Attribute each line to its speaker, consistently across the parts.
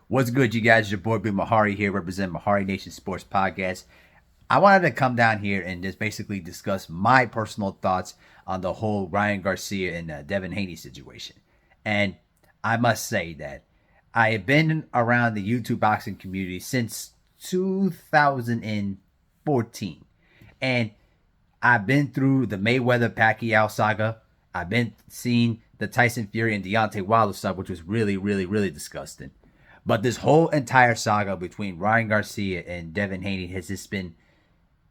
Speaker 1: What's good, you guys? Your boy, Big Mahari here, representing Mahari Nation Sports Podcast. I wanted to come down here and just basically discuss my personal thoughts on the whole Ryan Garcia and Devin Haney situation. And I must say that I have been around the YouTube boxing community since 2014. And I've been through the Mayweather Pacquiao saga. I've been seeing the Tyson Fury and Deontay Wilder stuff, which was really, really, really disgusting. But this whole entire saga between Ryan Garcia and Devin Haney has just been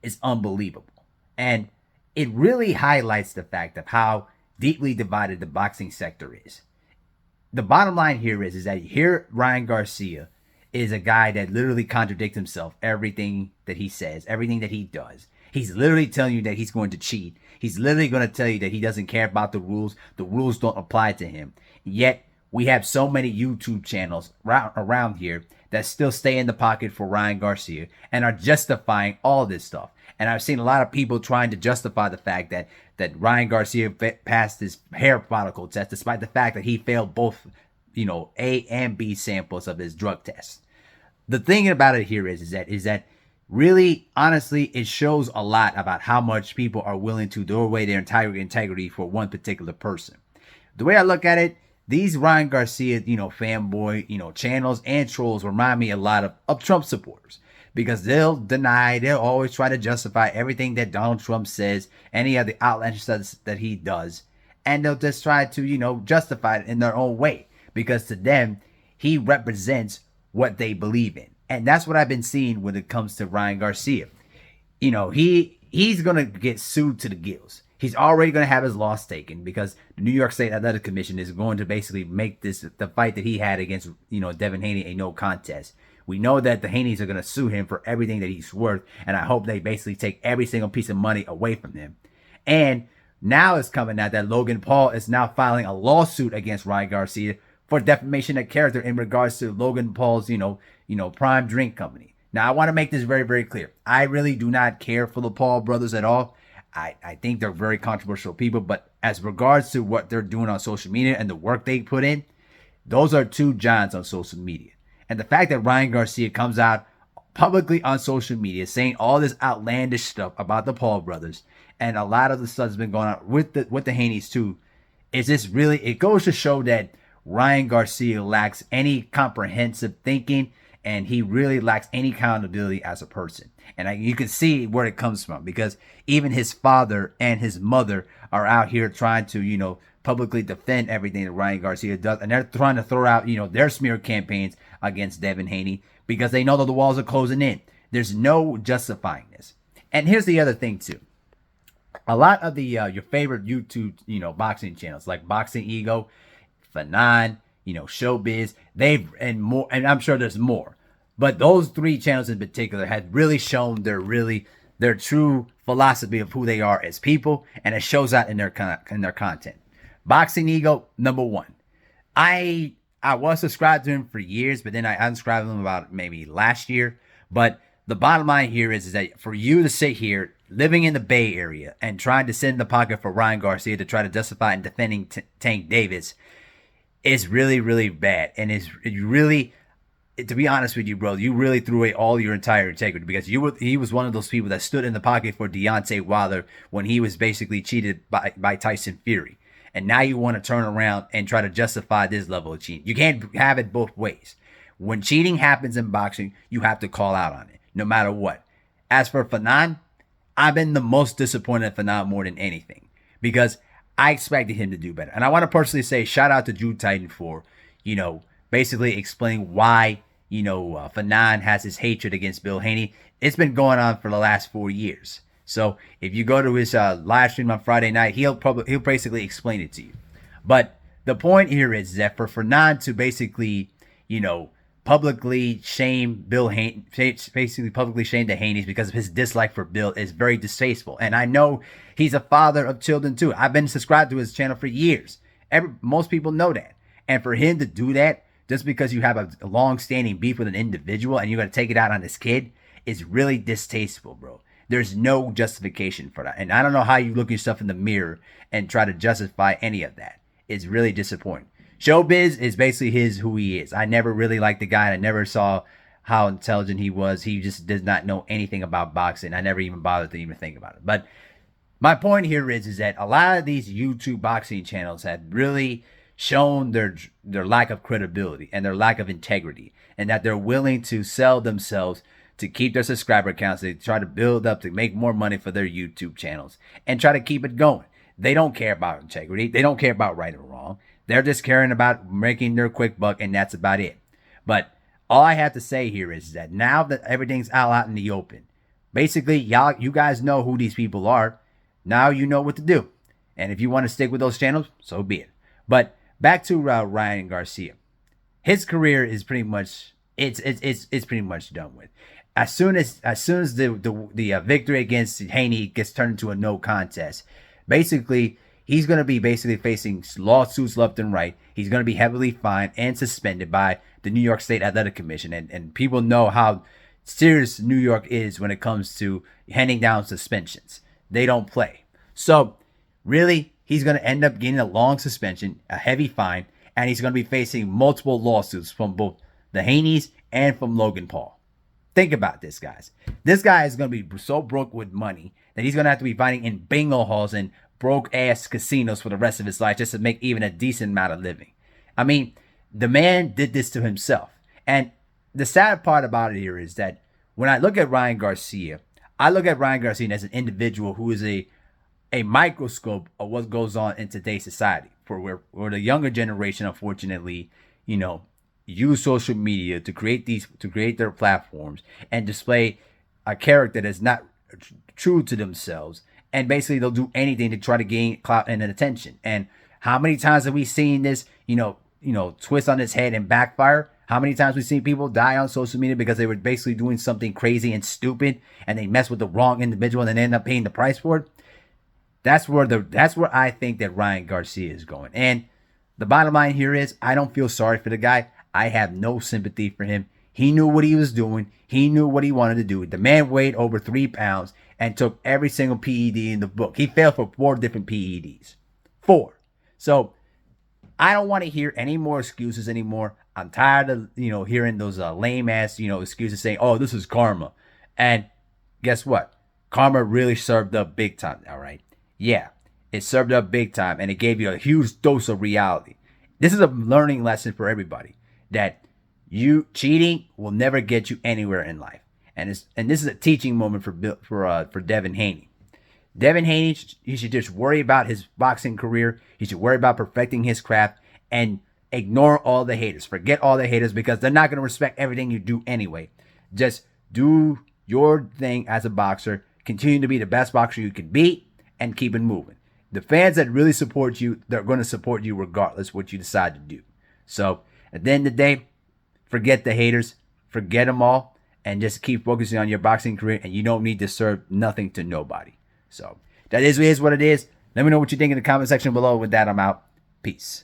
Speaker 1: is unbelievable. And it really highlights the fact of how deeply divided the boxing sector is. The bottom line here is that here Ryan Garcia is a guy that literally contradicts himself, everything that he says, everything that he does. He's literally telling you that he's going to cheat. He's literally going to tell you that he doesn't care about the rules. The rules don't apply to him. Yet we have so many YouTube channels around here that still stay in the pocket for Ryan Garcia and are justifying all this stuff. And I've seen a lot of people trying to justify the fact that Ryan Garcia passed his hair follicle test, despite the fact that he failed both, A and B samples of his drug test. The thing about it here is that really, honestly, it shows a lot about how much people are willing to throw away their entire integrity for one particular person. The way I look at it, these Ryan Garcia, fanboy, channels and trolls remind me a lot of Trump supporters, because they'll always try to justify everything that Donald Trump says, any of the outlandish stuff that he does, and they'll just try to, justify it in their own way, because to them, he represents what they believe in. And that's what I've been seeing when it comes to Ryan Garcia. He's going to get sued to the gills. He's already going to have his loss taken, because the New York State Athletic Commission is going to basically make the fight that he had against, Devin Haney a no contest. We know that the Haneys are going to sue him for everything that he's worth, and I hope they basically take every single piece of money away from him. And now it's coming out that Logan Paul is now filing a lawsuit against Ryan Garcia for defamation of character in regards to Logan Paul's, Prime Drink Company. Now, I want to make this very, very clear. I really do not care for the Paul brothers at all. I think they're very controversial people, but as regards to what they're doing on social media and the work they put in, those are two giants on social media. And the fact that Ryan Garcia comes out publicly on social media saying all this outlandish stuff about the Paul brothers, and a lot of the stuff that's been going on with the Haneys too, is this really, it goes to show that Ryan Garcia lacks any comprehensive thinking, and he really lacks any accountability as a person. And you can see where it comes from, because even his father and his mother are out here trying to, publicly defend everything that Ryan Garcia does. And they're trying to throw out, their smear campaigns against Devin Haney, because they know that the walls are closing in. There's no justifying this. And here's the other thing too. A lot of the your favorite YouTube, boxing channels like Boxing Ego, Fanon, Showbiz, and I'm sure there's more. But those three channels in particular have really shown their true philosophy of who they are as people, and it shows out in their content. Boxing Ego, number one. I was subscribed to him for years, but then I unsubscribed him about maybe last year. But the bottom line here is that for you to sit here living in the Bay Area and trying to sit in the pocket for Ryan Garcia to try to justify and defending Tank Davis is really, really bad. And it's really, to be honest with you, bro, you really threw away all your entire integrity, because he was one of those people that stood in the pocket for Deontay Wilder when he was basically cheated by Tyson Fury. And now you want to turn around and try to justify this level of cheating. You can't have it both ways. When cheating happens in boxing, you have to call out on it, no matter what. As for Fanon, I've been the most disappointed in Fanon more than anything, because I expected him to do better. And I want to personally say shout out to Drew Titan for, basically explaining why, Fanon has his hatred against Bill Haney. It's been going on for the last 4 years. So if you go to his live stream on Friday night, he'll basically explain it to you. But the point here is that for Fanon to basically, publicly shame Bill Haney, basically publicly shame the Haneys because of his dislike for Bill, is very distasteful. And I know he's a father of children too. I've been subscribed to his channel for years. Most people know that. And for him to do that just because you have a long-standing beef with an individual and you're going to take it out on this kid is really distasteful, bro. There's no justification for that. And I don't know how you look yourself in the mirror and try to justify any of that. It's really disappointing. Showbiz is basically who he is. I never really liked the guy. I never saw how intelligent he was. He just does not know anything about boxing. I never even bothered to even think about it. But my point here is that a lot of these YouTube boxing channels have really shown their lack of credibility and their lack of integrity, and that they're willing to sell themselves to keep their subscriber counts. They try to build up to make more money for their YouTube channels and try to keep it going. They don't care about integrity. They don't care about right or wrong. They're just caring about making their quick buck, and that's about it. But all I have to say here is that now that everything's out in the open, basically, you guys know who these people are. Now you know what to do. And if you want to stick with those channels, so be it. But back to Ryan Garcia. His career is pretty much it's pretty much done with. As soon as the victory against Haney gets turned into a no contest, basically he's going to be facing lawsuits left and right. He's going to be heavily fined and suspended by the New York State Athletic Commission. And people know how serious New York is when it comes to handing down suspensions. They don't play. So really, he's going to end up getting a long suspension, a heavy fine, and he's going to be facing multiple lawsuits from both the Haneys and from Logan Paul. Think about this, guys. This guy is going to be so broke with money that he's going to have to be fighting in bingo halls and broke-ass casinos for the rest of his life just to make even a decent amount of living. I mean, the man did this to himself. And the sad part about it here is that when I look at Ryan Garcia, I look at Ryan Garcia as an individual who is a microscope of what goes on in today's society, for where the younger generation, unfortunately, use social media to create their platforms and display a character that's not true to themselves, and basically they'll do anything to try to gain clout and attention. And how many times have we seen this, twist on its head and backfire? How many times we've seen people die on social media because they were basically doing something crazy and stupid, and they mess with the wrong individual and then end up paying the price for it? That's where I think that Ryan Garcia is going. And the bottom line here is, I don't feel sorry for the guy. I have no sympathy for him. He knew what he was doing. He knew what he wanted to do. The man weighed over 3 pounds and took every single PED in the book. He failed for 4 different PEDs. 4. So I don't want to hear any more excuses anymore. I'm tired of, hearing those lame ass, excuses saying, oh, this is karma. And guess what? Karma really served up big time. All right. Yeah, it served up big time, and it gave you a huge dose of reality. This is a learning lesson for everybody, that cheating will never get you anywhere in life. And this is a teaching moment for Devin Haney. Devin Haney, he should just worry about his boxing career. He should worry about perfecting his craft and ignore all the haters. Forget all the haters, because they're not going to respect everything you do anyway. Just do your thing as a boxer. Continue to be the best boxer you can be, and keep it moving. The fans that really support you, they're going to support you regardless what you decide to do. So at the end of the day, forget the haters, forget them all, and just keep focusing on your boxing career, and you don't need to serve nothing to nobody. So that is what it is. Let me know what you think in the comment section below. With that, I'm out. Peace.